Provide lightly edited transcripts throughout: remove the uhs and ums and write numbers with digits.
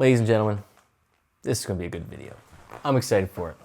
Ladies and gentlemen, this is going to be a good video. I'm excited for it.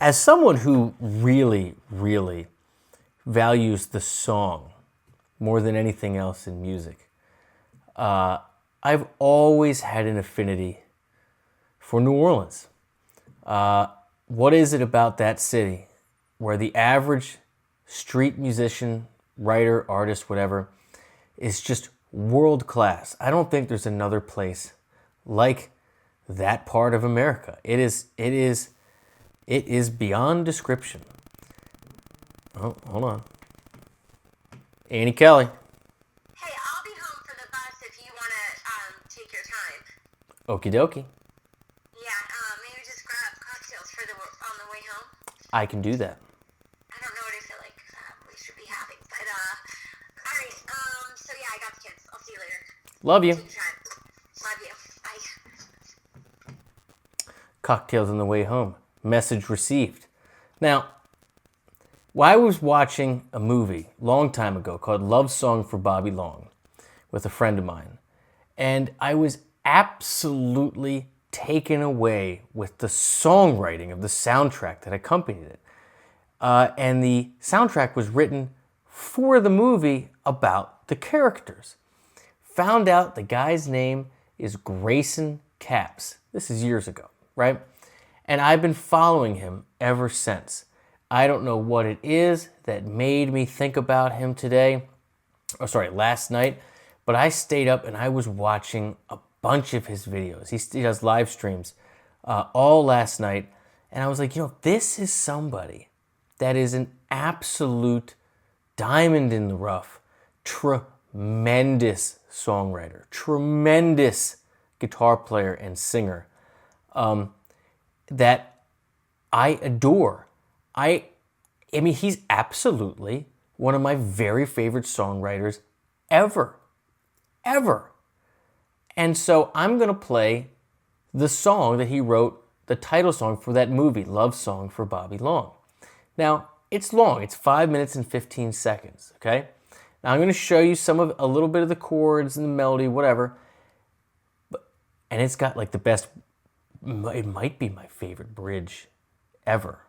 As someone who really, really values the song more than anything else in music, I've always had an affinity for New Orleans. What is it about that city where the average street musician, writer, artist, whatever, is just world class? I don't think there's another place like that part of America. It is beyond description. Oh, hold on. Annie Kelly. Hey, I'll be home for the bus if you want to take your time. Okie dokie. Yeah, maybe just grab cocktails on the way home. I can do that. I don't know what I feel like we should be having, but alright, so yeah, I got the kids. I'll see you later. Love you. Take your time. Love you. Bye. Cocktails on the way home. Message received. Now, I was watching a movie a long time ago called Love Song for Bobby Long with a friend of mine, and I was absolutely taken away with the songwriting of the soundtrack that accompanied it. And the soundtrack was written for the movie about the characters. Found out the guy's name is Grayson Capps. This is years ago, right? And I've been following him ever since. I don't know what it is that made me think about him last night, but I stayed up and I was watching a bunch of his videos. He does live streams all last night, and I was like, this is somebody that is an absolute diamond in the rough, tremendous songwriter, tremendous guitar player and singer that I adore. I mean, he's absolutely one of my very favorite songwriters ever. And so I'm going to play the song that he wrote, the title song for that movie, Love Song for Bobby Long. Now, it's long. It's 5 minutes and 15 seconds, okay? Now, I'm going to show you a little bit of the chords and the melody, whatever. And it's got like the best, it might be my favorite bridge ever.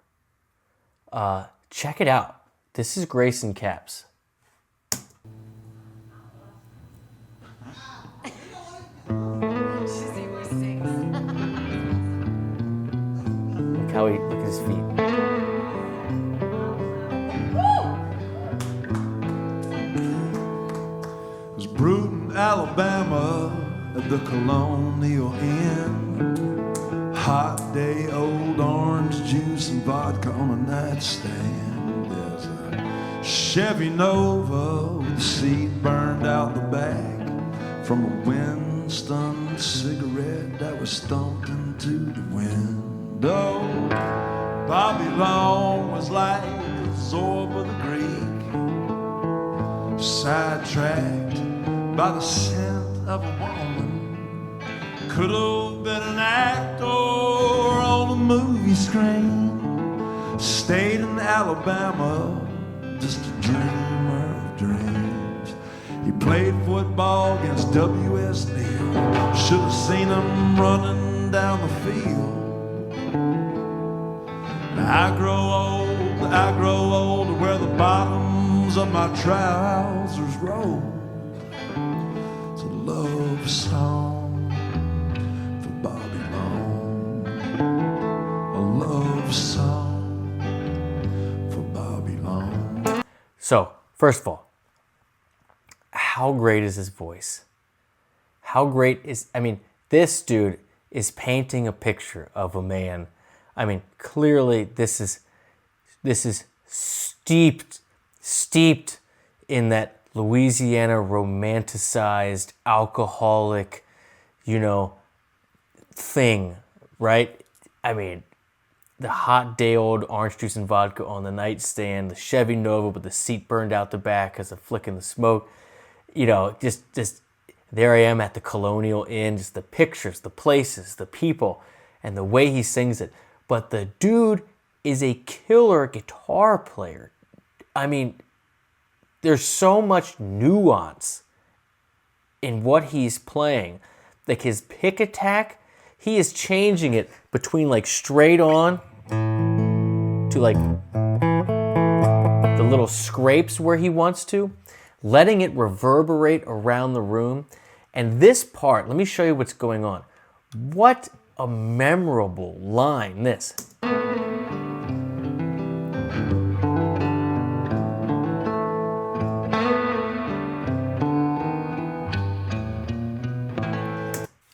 Check it out. This is Grayson Capps. Look at his feet. It was Bruton, Alabama, at the Colonial Inn. Hot day, old orange juice and vodka on a nightstand. There's a Chevy Nova with the seat burned out the back from a Winston cigarette that was stumped into the window. Bobby Long was like the Zorba the Greek, sidetracked by the scent of a woman. Could have been an actor on a movie screen. Stayed in Alabama, just a dreamer of dreams. He played football against W.S. Neal. Should have seen him running down the field. I grow old to where the bottoms of my trousers roll. It's a love song for Bobby Long. A love song for Bobby Long. So, first of all, how great is his voice? This dude is painting a picture of a man. I mean, clearly this is steeped in that Louisiana romanticized alcoholic, thing, right? I mean, the hot day old orange juice and vodka on the nightstand, the Chevy Nova with the seat burned out the back because of flicking the smoke. You know, just there I am at the Colonial Inn, just the pictures, the places, the people, and the way he sings it. But the dude is a killer guitar player. I mean, there's so much nuance in what he's playing. Like his pick attack, he is changing it between like straight on to like the little scrapes where he wants to, letting it reverberate around the room. And this part, let me show you what's going on. What a memorable line this.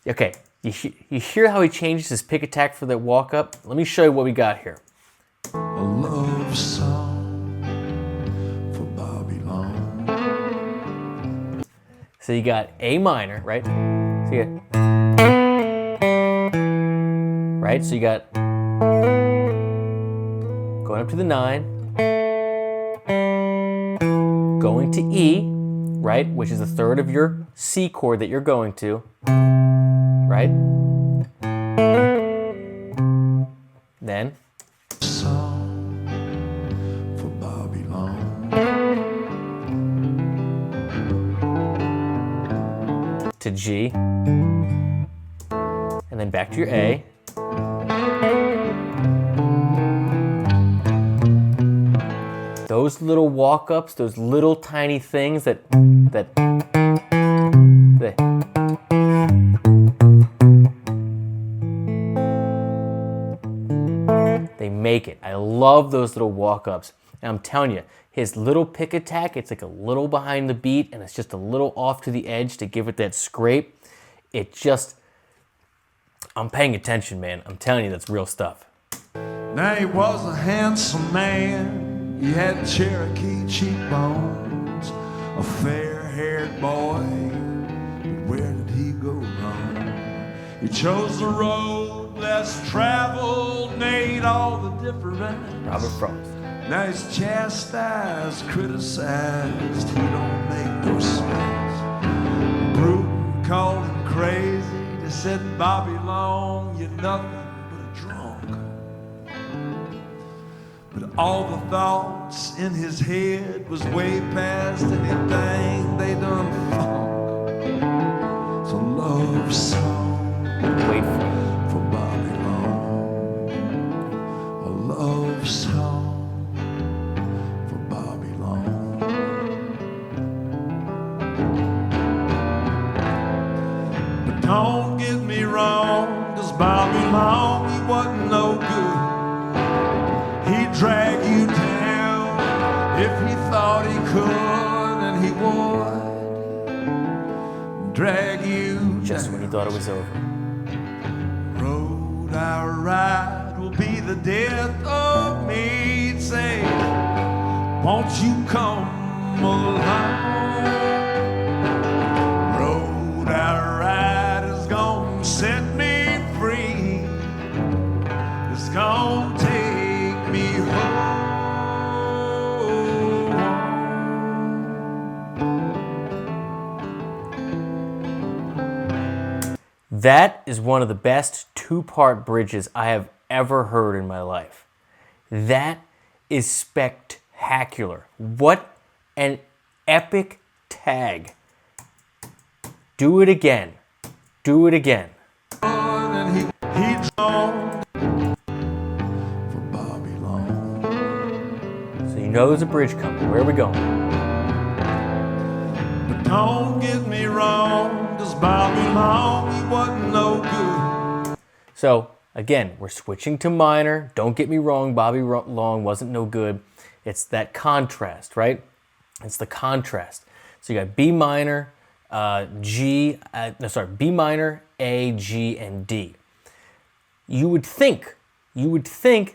Okay, you hear how he changes his pick attack for that walk up? Let me show you what we got here. A love song for Bobby Long. So you got A minor, right? So you got, right? So you got going up to the 9, going to E, right? Which is a third of your C chord that you're going to, right? Then Song for Bobby Long. to G, and then back to your A. Those little walk-ups, those little tiny things that they make it. I love those little walk-ups. And I'm telling you, his little pick attack, it's like a little behind the beat and it's just a little off to the edge to give it that scrape. It just, I'm paying attention, man. I'm telling you, that's real stuff. Now he was a handsome man. He had Cherokee cheekbones, a fair-haired boy. But where did he go wrong? He chose the road less traveled, made all the difference. Robert Frost. Now he's chastised, criticized, he don't make no sense. Bruton called him crazy, they said, Bobby Long, you're nothing but a drunk. But all the thoughts in his head was way past anything they done funk. It's a love song Wait for it. for Bobby Long, a love song. Don't get me wrong, 'cause Bobby Long, he wasn't no good. He'd drag you down if he thought he could, and he would drag you Just down. when you thought it was over. Road I ride will be the death of me. He'd say, won't you come along? Road I ride is gonna set me free. It's gonna take me home. That is one of the best two-part bridges I have ever heard in my life. That is spectacular. What an epic tag. Do it again. Do it again. And he drawn for Bobby Long. So you know there's a bridge coming. Where are we going? But don't get me wrong, 'cause Bobby Long, he wasn't no good. So again, we're switching to minor. Don't get me wrong, Bobby Long wasn't no good. It's that contrast, right? It's the contrast. So you got B minor, B minor, A, G, and D. You would think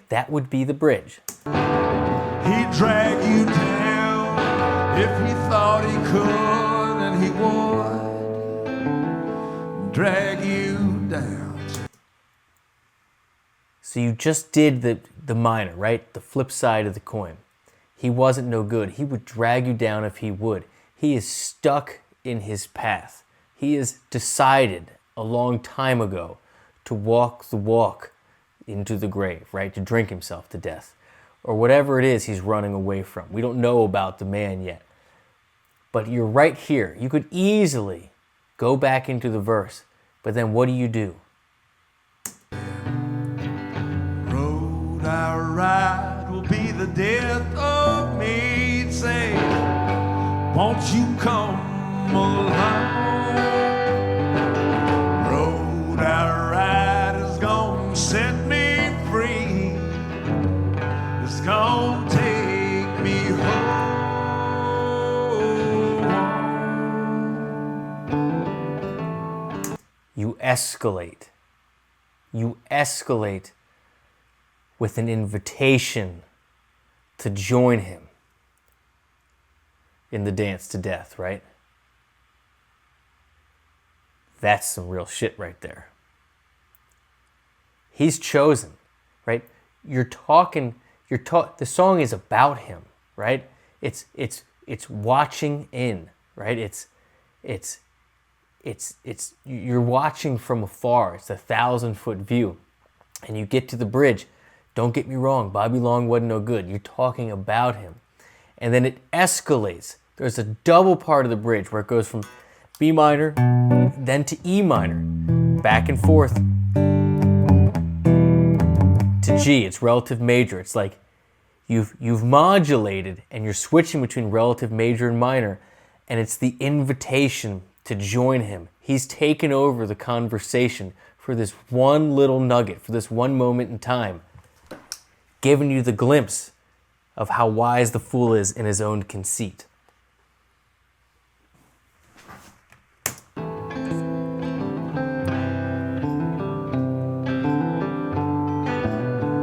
that would be the bridge. He'd drag you down if he thought he could, and he would drag you down. So you just did the minor, right? The flip side of the coin. He wasn't no good. He would drag you down if he would. He is stuck in his path. He has decided a long time ago to walk the walk into the grave, right? To drink himself to death. Or whatever it is he's running away from. We don't know about the man yet. But you're right here. You could easily go back into the verse. But then what do? Road I ride will be the death of me. Say, won't you come along? Road I ride is gonna set me free. It's gonna take me home. You escalate. You escalate with an invitation to join him in the dance to death, right? That's some real shit right there. He's chosen, right? The song is about him, right? It's watching in, right? You're watching from afar. It's a 1,000-foot view. And you get to the bridge. Don't get me wrong, Bobby Long wasn't no good. You're talking about him. And then it escalates. There's a double part of the bridge where it goes from B minor, then to E minor, back and forth to G. It's relative major. It's like you've modulated and you're switching between relative major and minor, and it's the invitation to join him. He's taken over the conversation for this one little nugget, for this one moment in time, giving you the glimpse of how wise the fool is in his own conceit.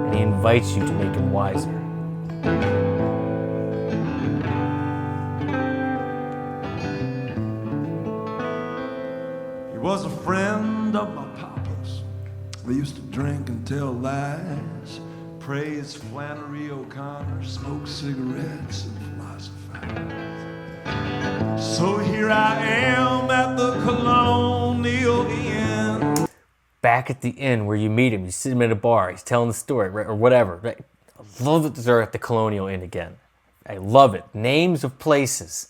And he invites you to make him wiser. He was a friend of my papa's. We used to drink and tell lies, praise Flannery O'Connor, smoke cigarettes and philosophize. So here I am at the Colonial Inn. Back at the inn where you meet him, you see him at a bar, he's telling the story, right, or whatever. Right? I love that they're at the Colonial Inn again. I love it. Names of places.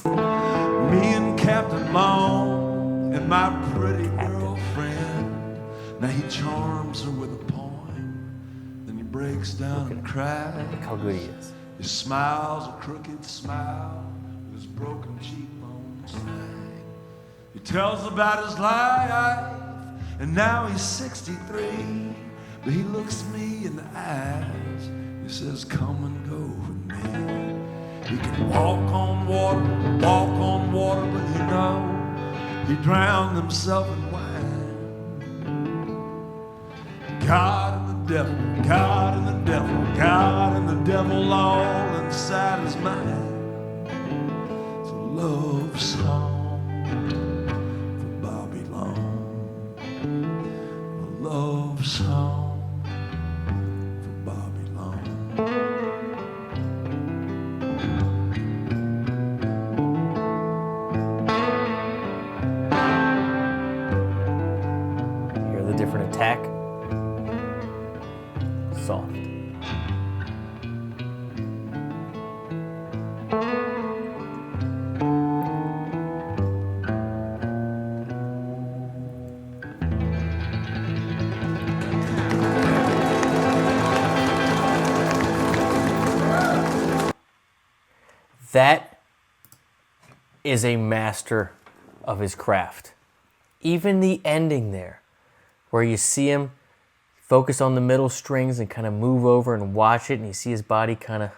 Me and Captain Long and my pretty girlfriend. Now he charms her with a poem, then he breaks down and cries. Look how good he is. His smile's a crooked smile, with his broken cheekbones hang. He tells about his life, and now he's 63. But he looks me in the eyes, he says, come and go with me. He can walk on water, but you know, he drowned himself in wine. God and the devil, God and the devil, God and the devil all inside his mind. It's a love song for Bobby Long. A love song for Bobby Long. Hear the different attack? Soft. That is a master of his craft. Even the ending there, where you see him focus on the middle strings and kind of move over and watch it, and you see his body kind of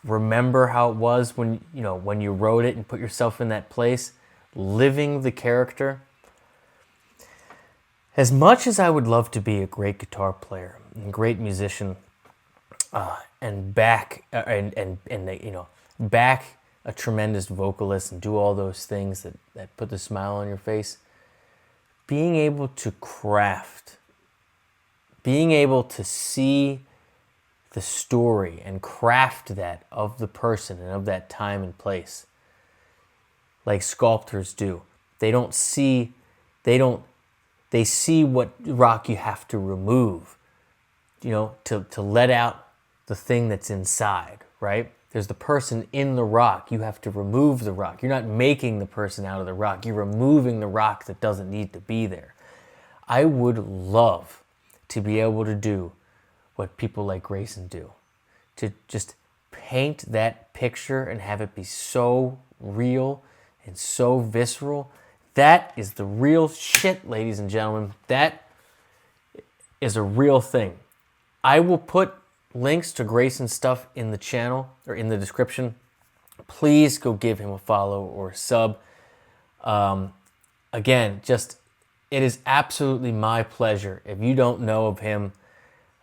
remember how it was when you wrote it and put yourself in that place, living the character. As much as I would love to be a great guitar player and a great musician, and back a tremendous vocalist and do all those things that put the smile on your face, being able to craft being able to see the story and craft that of the person and of that time and place, like sculptors do. They see what rock you have to remove, to let out the thing that's inside, right? There's the person in the rock. You have to remove the rock. You're not making the person out of the rock. You're removing the rock that doesn't need to be there. I would love to be able to do what people like Grayson do, to just paint that picture and have it be so real and so visceral. That is the real shit, ladies and gentlemen. That is a real thing. I will put links to Grayson's stuff in the channel or in the description. Please go give him a follow or a sub. Again, it is absolutely my pleasure, if you don't know of him,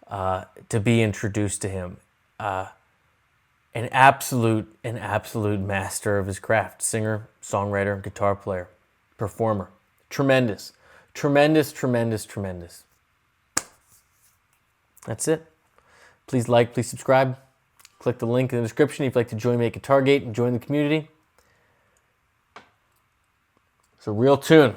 to be introduced to him. An absolute master of his craft. Singer, songwriter, guitar player, performer. Tremendous. Tremendous. That's it. Please like, please subscribe. Click the link in the description if you'd like to join me at Guitar Gate and join the community. It's a real tune.